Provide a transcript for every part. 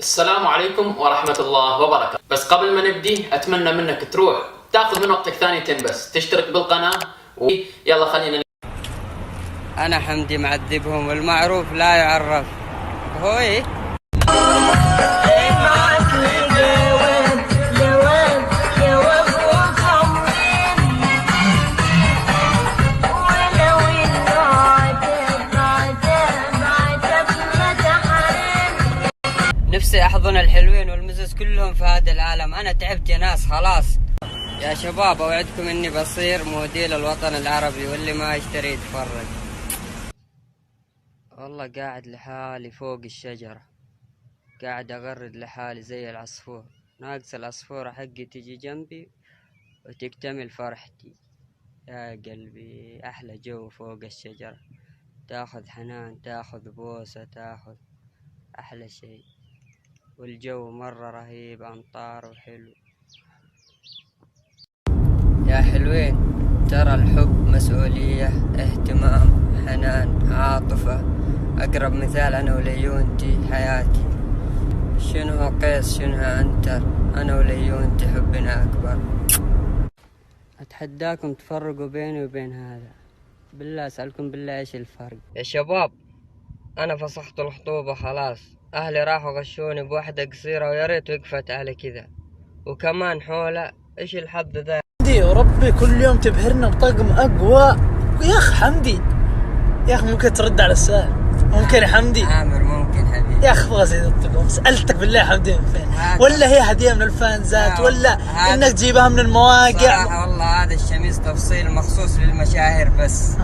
السلام عليكم ورحمة الله وبركاته. بس قبل ما نبدي أتمنى منك تروح تاخذ من وقتك ثانيتين بس تشترك بالقناة يلا خلينا. أنا حمدي معذبهم والمعروف لا يعرف. هو إيه؟ نفسي أحضن الحلوين والمزز كلهم في هذا العالم. أنا تعبت يا ناس خلاص. يا شباب أوعدكم إني بصير موديل الوطن العربي واللي ما يشتري يتفرج. والله قاعد لحالي فوق الشجرة، قاعد أغرد لحالي زي العصفور، ناقص العصفورة حقي تجي جنبي وتكتمل فرحتي. يا قلبي أحلى جو فوق الشجرة، تاخذ حنان، تاخذ بوسة، تاخذ أحلى شيء، والجو مرة رهيب، أمطار وحلو. يا حلوين ترى الحب مسؤولية، اهتمام، حنان، عاطفة. أقرب مثال أنا وليونتي حياتي. شنو قيس شنو عنتر، أنا وليونتي حبنا أكبر. أتحداكم تفرقوا بيني وبين هذا. بالله أسألكم بالله إيش الفرق يا شباب؟ أنا فسخت الخطوبة خلاص، أهلي راحوا غشوني بواحدة قصيرة ويا ريت وقفت على كذا، وكمان حولة. إيش الحظ ذا؟ حمدي وربي كل يوم تبهرنا بطقم أقوى. يا أخ حمدي، يا أخ ممكن ترد على السؤال؟ ممكن يا حمدي؟ عامر ممكن حبيبي. يا أخ أبغى زي الطقم، سألتك بالله حمدي من فين؟ ولا هي هدية من الفانزات ولا إنك تجيبها من المواقع؟ صراحة والله هذا الشميز تفصيل مخصوص للمشاهير بس.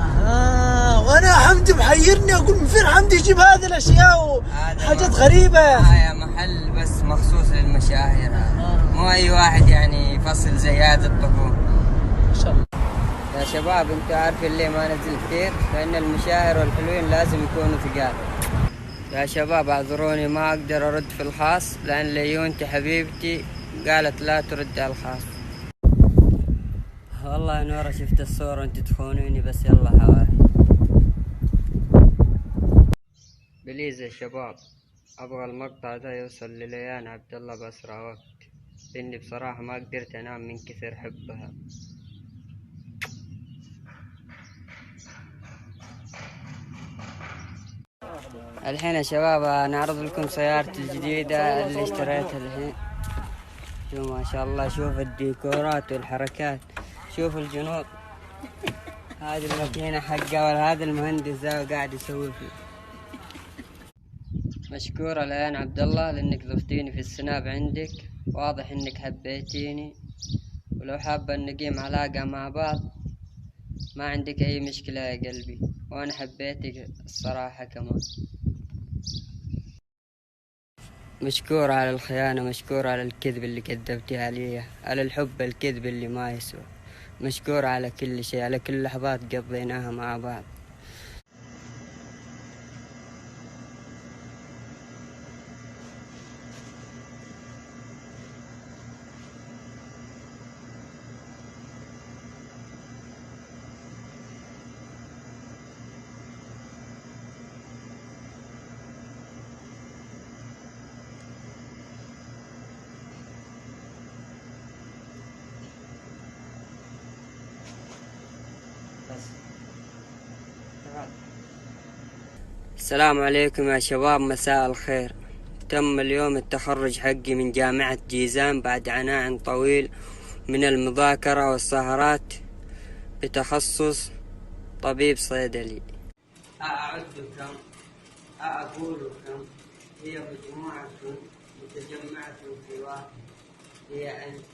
وأنا حمدي محيرني أقول من فين حمدي يجيب هذه الأشياء وحاجات غريبة. يا محل بس مخصوص للمشاهير، مو أي واحد يعني يفصل زي هذا الطقم. إن شاء الله. يا شباب انتوا عارفين ليه ما نزل كثير؟ لأن المشاهير والحلوين لازم يكونوا ثقال. يا شباب اعذروني ما أقدر أرد في الخاص، لأن ليونتي حبيبتي قالت لا ترد على الخاص. والله يا نورة شفت الصورة وانت تخونوني، بس يلا حواري. بليز يا شباب أبغى المقطع ده يوصل لليان عبد الله بأسرع وقت، لأني بصراحة ما قدرت أنام من كثر حبها. الحين يا شباب نعرض لكم سيارتي الجديدة اللي اشتريتها الحين. شوف ما شاء الله، شوف الديكورات والحركات، شوف الجنوط. هذه الماكينة حقه وهذا المهندس ذا قاعد يسوي فيه. مشكورة ليان عبد الله لانك ضفتيني في السناب عندك، واضح انك حبيتيني، ولو حابة نقيم علاقة مع بعض ما عندك اي مشكلة يا قلبي، وانا حبيتك الصراحة كمان. مشكور على الخيانة، مشكور على الكذب اللي كذبتي علي، على الحب الكذب اللي ما يسوى، مشكور على كل شيء، على كل لحظات قضيناها مع بعض. السلام عليكم يا شباب، مساء الخير. تم اليوم التخرج حقي من جامعة جيزان بعد عناء طويل من المذاكرة والسهرات بتخصص طبيب صيدلي. أعدكم أقولكم هي مجموعة متجمعة في واحد، هي أنت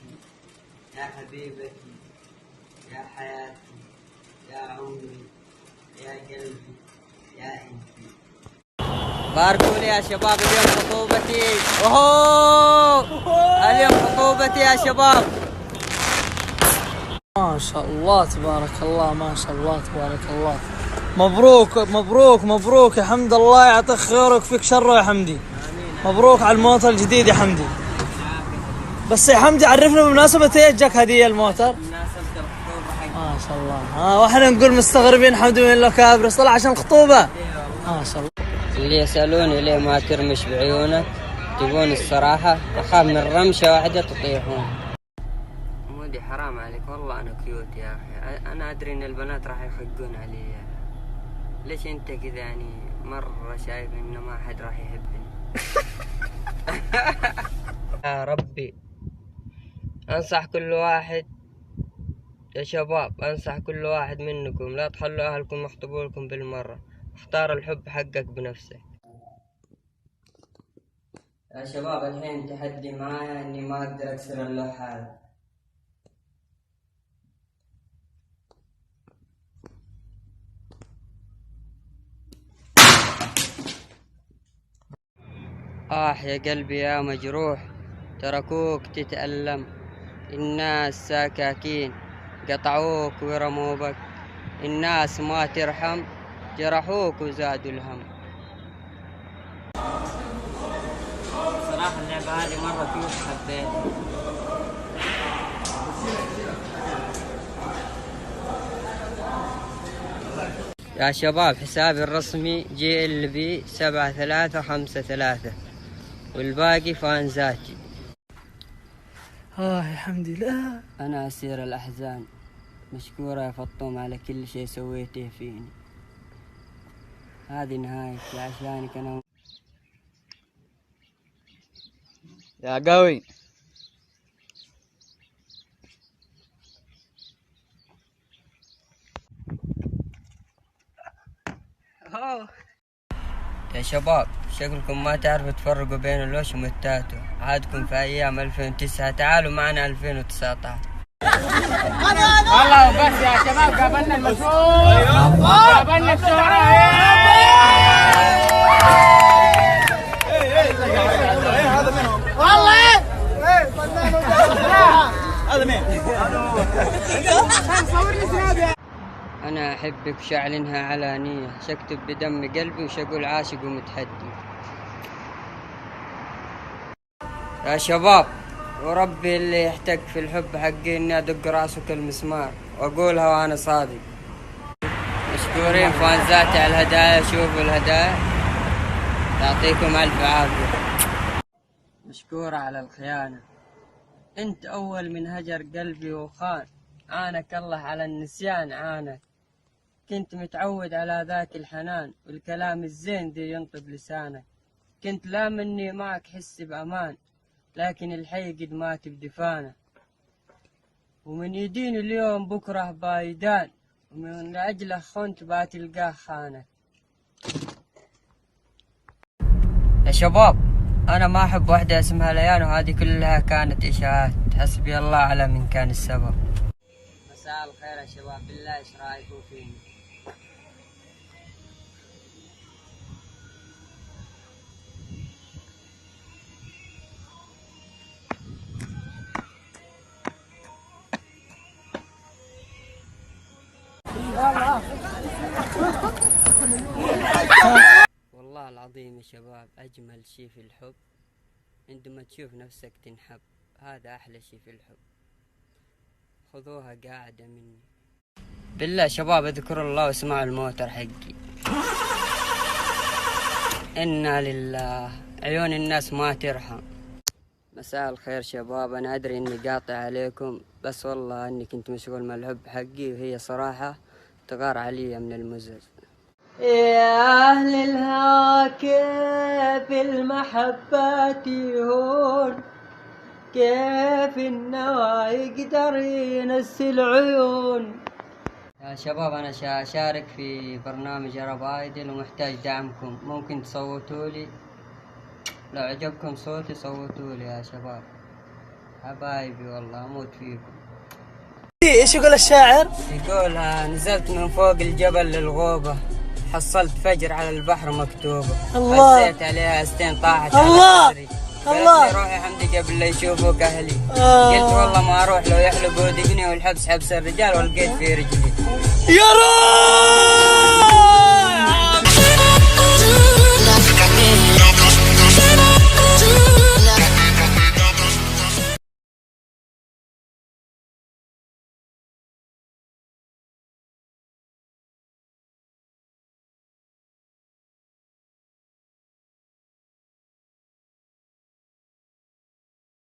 يا حبيبتي، يا حياتي، يا عمري، يا قلبي، يا انتي. باركوا لي يا شباب، اليوم خطوبتي. اليوم خطوبتي يا شباب. ما شاء الله تبارك الله، ما شاء الله تبارك الله. مبروك مبروك مبروك يا حمد، الله يعطيك خير ويكفيك شره يا حمدي. مبروك على الموتر الجديد يا حمدي. بس يا حمدي عرفنا بمناسبة ايش جاك هدية الموتر؟ بمناسبة الخطوبة حقي. ما شاء الله. واحنا نقول مستغربين حمدي وين له كابرس، طلع عشان الخطوبة. ما شاء الله. اللي يسألوني ليه ما ترمش بعيونك، تبون الصراحة أخاف من رمشة واحدة تطيحون. مودي حرام عليك والله أنا كيوت يا أخي. أنا أدري إن البنات راح يحقون علي. ليش أنت كذا يعني مرة شايف إنه ما حد راح يحبني؟ يا ربي أنصح كل واحد يا شباب، أنصح كل واحد منكم لا تخلوا أهلكم يخطبوا لكم بالمرة. اختار الحب حقك بنفسك. يا شباب الحين تحدي معايا إني ما أقدر أكسر اللوحة هذا. يا قلبي يا مجروح، تركوك تتألم، الناس ساكاكين قطعوك ورموا بك، الناس ما ترحم جرحوك وزادوا الهم. صراحة اللعبة هذه مرة كيوت حبيتها. يا شباب حسابي الرسمي GLB 7353 والباقي فانزاتي. يا حمدي لا. أنا أسير الأحزان، مشكورة يا فطوم على كل شيء سويته فيني. هذه نهايتي عشانك أنا. يا قوي يا شباب شكلكم ما تعرفوا تفرقوا بين الوشم والتاتو. عادكم في أيام 2009، تعالوا معنا 2019. والله بس يا شباب قابلنا المسؤول، قابلنا الشهرة. هذا منهم والله. هذا مين؟ أنا أحبك وشأعلنها علانية، شكتب بدم قلبي وشقول عاشق ومتحدي. يا شباب وربي اللي يحتك في الحب حقي إني أدق راسه كالمسمار وأقولها وأنا صادق. مشكورين فانزاتي على الهدايا، شوفوا الهدايا يعطيكم ألف عافية. مشكورة على الخيانة، أنت أول من هجر قلبي وخان، عانك الله على النسيان عانك. كنت متعود على ذاك الحنان والكلام الزين دي ينطب لسانك. كنت لا مني معك حس بأمان، لكن الحي قد مات بدفانه. ومن يدين اليوم بكره بايدان، ومن أجله خنت باتلقاه خانك. يا شباب أنا ما أحب واحدة اسمها ليان، وهذه كلها كانت إشاعات. حسبي الله على من كان السبب. مساء الخير يا شباب، بالله إيش رأيكم فيني؟ والله العظيم يا شباب أجمل شي في الحب عندما تشوف نفسك تنحب. هذا أحلى شي في الحب، خذوها قاعدة مني. بالله شباب اذكروا الله واسمعوا الموتر حقي. إنا لله، عيون الناس ما ترحم. مساء الخير شباب، أنا أدري إني قاطع عليكم، بس والله إني كنت مشغول مع الحب حقي، وهي صراحة تغار علي من المزز. يا أهل الهوى كيف المحبة يهون، كيف النوى يقدر ينسي العيون. يا شباب أنا أشارك في برنامج أرب آيدل ومحتاج دعمكم، ممكن تصوتوا لي؟ لو عجبكم صوتي صوتوا لي يا شباب، حبايبي والله أموت فيكم. ايش يقول الشاعر؟ يقول نزلت من فوق الجبل للغوبة، حصلت فجر على البحر مكتوبة، الله. حسيت عليها استين طاحت الله. على صدري، الله. قالت لي روحي حمدي قبل لا يشوفوك أهلي. قلت والله ما أروح، لو يحلقوا دقني والحبس حبس الرجال والقيت في رجلي. يا رب